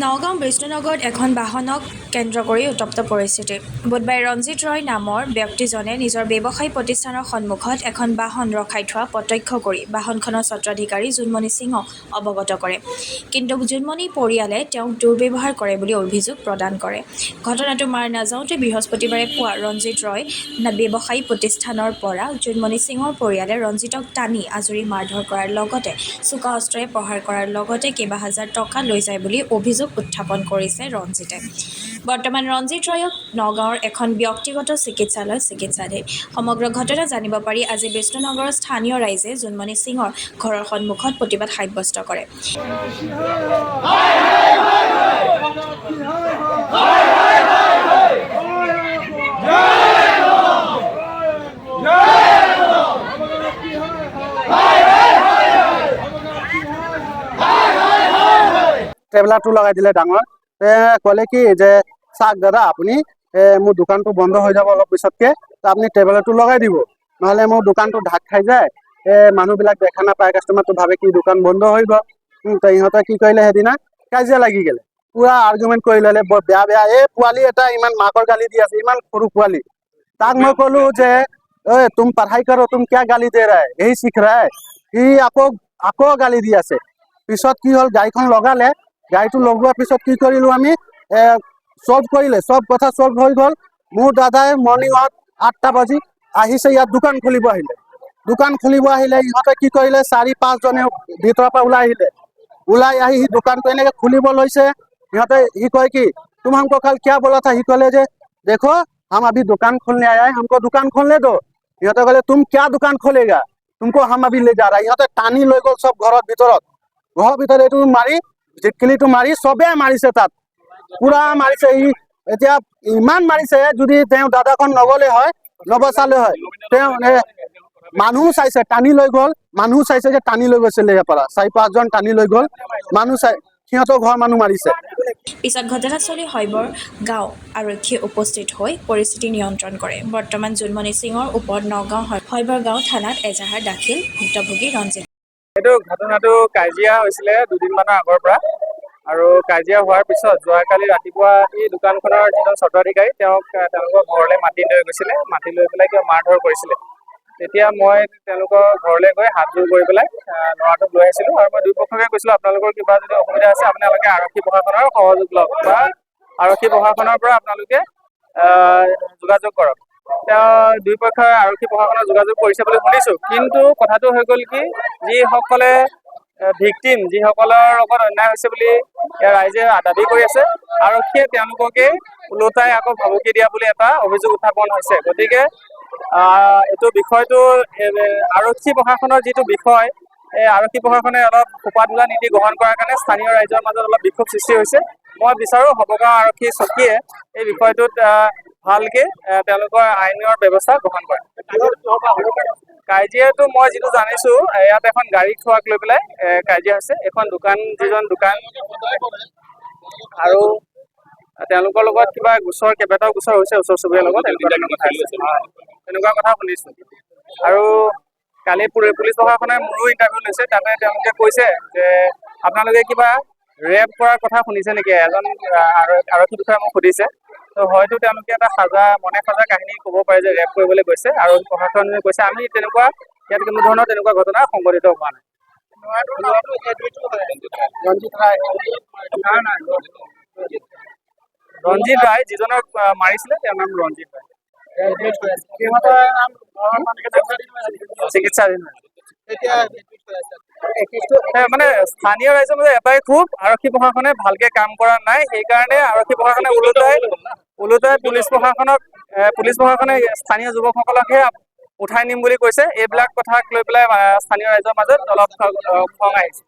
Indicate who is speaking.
Speaker 1: নগাঁও বিষ্ণুনগৰত এখন বাহনক কেন্দ্ৰ কৰি উত্তপ্ত পৰিস্থিতি। বুধবাৰে ৰঞ্জিত ৰয় নামৰ ব্যক্তিজনে নিজৰ ব্যৱসায়ী প্ৰতিষ্ঠানৰ সন্মুখত এখন বাহন ৰখাই থোৱা প্ৰত্যক্ষ কৰি বাহনখনৰ স্বত্বাধিকাৰী জোনমণি সিঙক অৱগত কৰে। কিন্তু জোনমণি পৰিয়ালে তেওঁক দুৰ্ব্যৱহাৰ কৰে বুলি অভিযোগ প্ৰদান কৰে। ঘটনাটো মাৰ নাযাওঁতে বৃহস্পতিবাৰে পুৱা ৰঞ্জিত ৰয় ব্যৱসায়ী প্ৰতিষ্ঠানৰ পৰা জোনমণি সিঙৰ পৰিয়ালে ৰঞ্জিতক টানি আজুৰি মাৰধৰ কৰাৰ লগতে চোকা অস্ত্ৰৰে প্ৰহাৰ কৰাৰ লগতে কেইবা হাজাৰ টকা লৈ যায় বুলি অভিযোগ উত্থাপন কৰিছে ৰঞ্জিতে। বৰ্তমান ৰঞ্জিত ৰয়ক নগাঁৱৰ এখন ব্যক্তিগত চিকিৎসালয়ত চিকিৎসাধীন। সমগ্ৰ ঘটনা জানিব পাৰি আজি বিষ্ণুনগৰৰ স্থানীয় ৰাইজে জোনমণি সিঙৰ ঘৰৰ সন্মুখত প্ৰতিবাদ সাব্যস্ত কৰে।
Speaker 2: ট্ৰেভেলাৰটো লগাই দিলে ডাঙৰ ক'লে কি যে চাওক দাদা আপুনি মোৰ দোকানটো বন্ধ হৈ যাব অলপ পিছতকে আপুনি ট্ৰেভেলাৰটো লগাই দিব নহ'লে মোৰ দোকানটো ঢাক খাই যায় মানুহবিলাক দেখা নাপায় কাষ্টমাৰটো ভাবে কি দোকান বন্ধ হৈ গ'ল তো ইহঁতে কি কৰিলে সেইদিনা কাজিয়া লাগি গ'লে পুৰা আৰ্গুমেণ্ট কৰি ল'লে বৰ বেয়া এই পোৱালি এটা ইমান মাকৰ গালি দি আছে ইমান সৰু পোৱালি তাক মই ক'লো যে ঐ তুম পঢ়াই কৰো তুম কিয় গালি দে ৰা হে यही শিখ ৰা সি আকৌ গালি দি আছে পিছত কি হ'ল গাড়ীখন লগালে গাড়ীটো লগোৱাৰ পিছত কি কৰিলোঁ আমি চল্ভ কৰিলে চব কথা চল্ভ হৈ গ'ল মোৰ দাদাই মৰ্ণিঙত 8টা বাজি আহিছে ইয়াত দোকান খুলিব আহিলে ইহঁতে কি কৰিলে 4-5 জনে ভিতৰৰ পৰা ওলাই আহি সি দোকানটো এনেকৈ খুলিব লৈছে ইহঁতে সি কয় কি तुम हमको कल क्या बोला था সি ক'লে যে देखो हम अभी दुकान खोलने आया है हमको दुकान खोलने दो ইহঁতে ক'লে तुम क्या दुकान खोलेगा तुमको हम अभी ले जा रहा है ইহঁতে টানি লৈ গ'ল চব ঘৰৰ ভিতৰত এইটো মাৰি জিটকিলিটো মাৰি চবে মাৰিছে তাত পুৰা মাৰিছে এতিয়া ইমান মাৰিছে যদি তেওঁ দাদাখন নগ'লে হয় নবচালে হয় তেওঁ মানুহ চাইছে টানি লৈ গ'ল মানুহ চাইছে যে টানি লৈ গৈছিলে ইয়াৰ পৰা 4-5 জন টানি লৈ গ'ল মানুহ চাই সিহঁতৰ ঘৰ মানুহ মাৰিছে।
Speaker 1: পিছত ঘটনাস্থলী শৈবৰ গাঁও আৰক্ষীয়ে উপস্থিত হৈ পৰিস্থিতি নিয়ন্ত্ৰণ কৰে। বৰ্তমান জোনমণি সিঙৰ ওপৰত নগাঁও শৈবৰ গাঁও থানাত এজাহাৰ দাখিল ভুক্তভোগী ৰঞ্জিত।
Speaker 3: এইটো ঘটনাটো কাজিয়া হৈছিলে দুদিনমানৰ আগৰ পৰা আৰু কাজিয়া হোৱাৰ পিছত যোৱাকালি ৰাতিপুৱা এই দোকানখনৰ যিজন স্বত্বাধিকাৰী তেওঁলোকৰ ঘৰলৈ মাতি লৈ গৈছিলে মাতি লৈ পেলাই কিবা মাৰধৰ কৰিছিলে তেতিয়া মই তেওঁলোকৰ ঘৰলৈ গৈ হাতযোৰ কৰি পেলাই ল'ৰাটোক লৈ আহিছিলোঁ আৰু মই দুয়োপক্ষকে কৈছিলোঁ আপোনালোকৰ কিবা যদি অসুবিধা আছে আপোনালোকে আৰক্ষী প্ৰশাসনৰ সহযোগ লওক বা আৰক্ষী প্ৰশাসনৰ পৰা আপোনালোকে যোগাযোগ কৰক তেওঁ দুয়োপক্ষই আৰক্ষী প্ৰশাসনৰ যোগাযোগ কৰিছে বুলি শুনিছোঁ কিন্তু কথাটো হৈ গ'ল কি যিসকলে ভিকটিম যিসকলৰ লগত অন্যায় হৈছে বুলি ৰাইজে দাবী কৰি আছে আৰক্ষীয়ে তেওঁলোককে ওলোটাই আকৌ ভাবুকি দিয়া বুলি এটা অভিযোগ উত্থাপন হৈছে গতিকে এইটো বিষয়টো আৰক্ষী প্ৰশাসনৰ যিটো বিষয় এই আৰক্ষী প্ৰশাসনে অলপ সোপাধোলা নীতি গ্ৰহণ কৰাৰ কাৰণে স্থানীয় ৰাইজৰ মাজত অলপ বিক্ষোভ সৃষ্টি হৈছে মই বিচাৰোঁ হবগাঁও আৰক্ষী চকীয়ে এই বিষয়টোত ভালকে তেওঁলোকৰ আইনৰ ব্যৱস্থা গ্ৰহণ কৰে। কাজিয়াটো মই যিটো জানিছোঁ ইয়াত এখন গাড়ী থোৱাক লৈ পেলাই কাজিয়া হৈছে এখন যিজন দোকান আৰু তেওঁলোকৰ লগত কিবা কেইবাটাও গোচৰ হৈছে ওচৰ চুবুৰীয়াৰ লগত তেনেকুৱা কথা শুনিছোঁ আৰু কালি পুলিচ প্ৰশাসনে মোৰো ইণ্টাৰভিউ লৈছে তাতে তেওঁলোকে কৈছে যে আপোনালোকে কিবা ৰেপ কৰাৰ কথা শুনিছে নেকি এজন আৰক্ষী বিষয়াই মোক সুধিছে তো হয়তো তেওঁলোকে এটা মনে সজা কাহিনী ক'ব পাৰে যে ৰেপ কৰিবলৈ গৈছে আৰু প্ৰশাসনে কৈছে আমি ইয়াত কোনো ধৰণৰ তেনেকুৱা ঘটনা সংঘটিত হোৱা নাই। ৰঞ্জিত ৰায় যিজনক মাৰিছিলে তেওঁৰ নাম ৰঞ্জিত ৰায় চিকিৎসাধীন মানে স্থানীয় ৰাইজৰ মাজত এটাই খুব আৰক্ষী প্ৰশাসনে ভালকে কাম কৰা নাই সেইকাৰণে আৰক্ষী প্ৰশাসনে ওলোটাই পুলিচ প্ৰশাসনে স্থানীয় যুৱকসকলকহে উঠাই নিম বুলি কৈছে এইবিলাক কথাক লৈ পেলাই স্থানীয় ৰাইজৰ মাজত অলপ খং আহিছে।